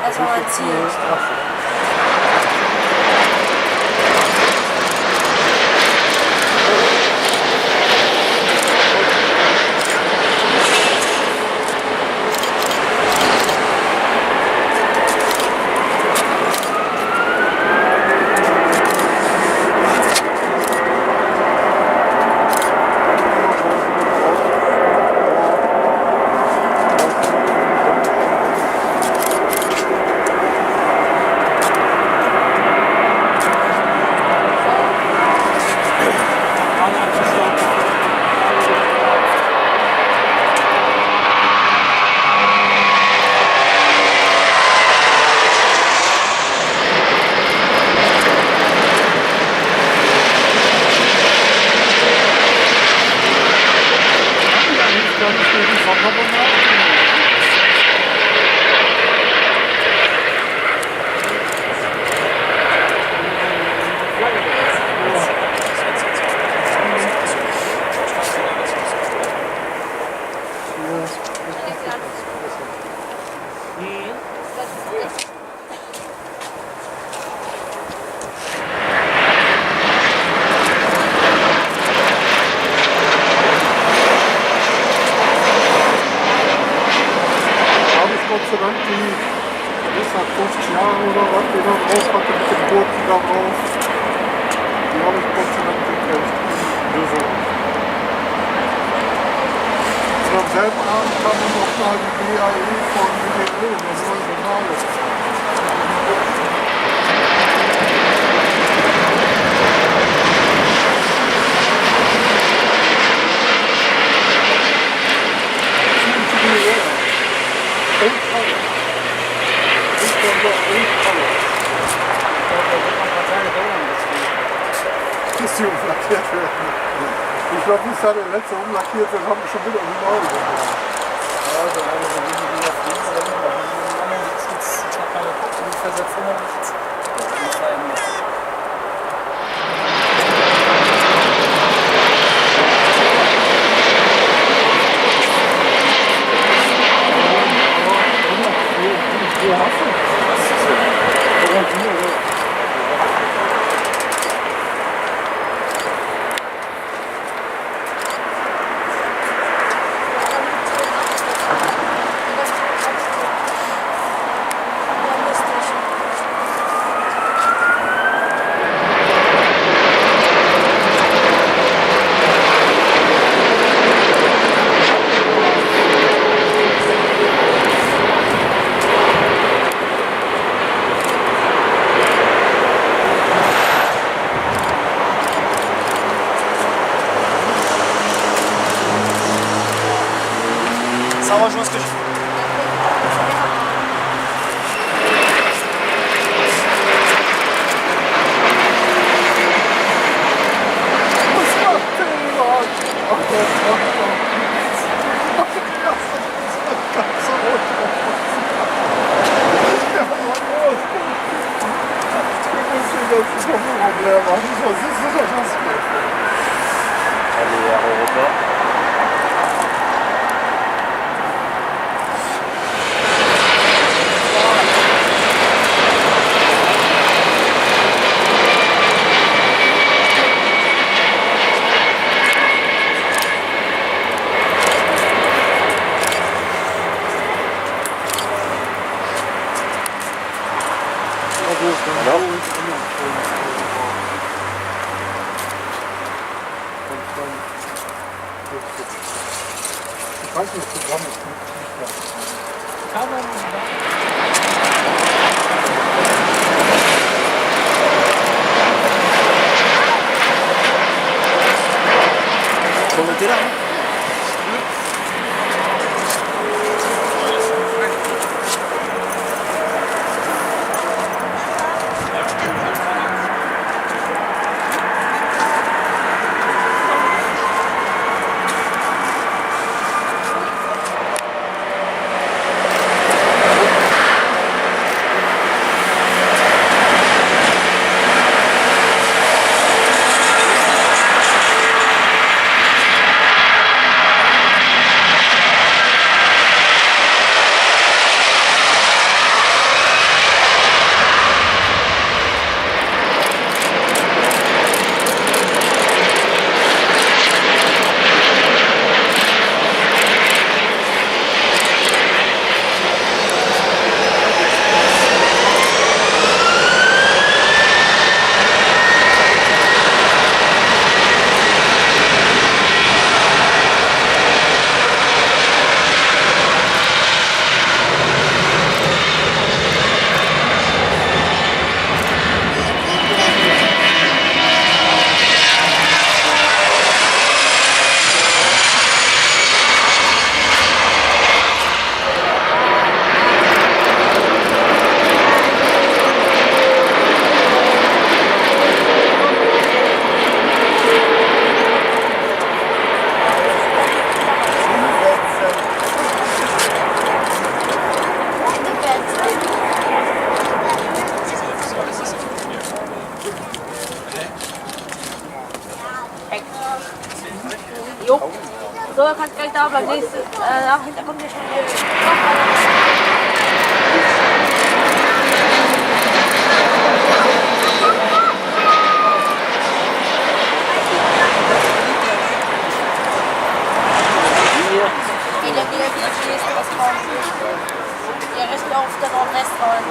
alternative. Gott sei Dank die, das hat 50 Jahre oder was, die da drauf hatte mit dem Gurken da drauf. Die habe ich Gott sei Dank gekriegt. Lösung. Und am selben Abend kam dann noch mal die BAE von WDL, das neue Journal. Bis die umlackiert werden. Ich glaube, bis da der letzte umlackiert wird, haben wir schon wieder um die Neue gemacht. Ja, also eine so wenige wieder Friedensrennen, aber die anderen gibt es noch keine Kopf, die versetzen noch nichts. Ça rejoint ce que je fais. Allez, aéroport. Ich weiß nicht, das Programm ist nicht Kann man Como tirar? Oder kannst gleich da bleiben. Nächste, hinter kommt ja schon der. Il a bien vérifié ce restaurant. Il est resté en Nordrestaurant.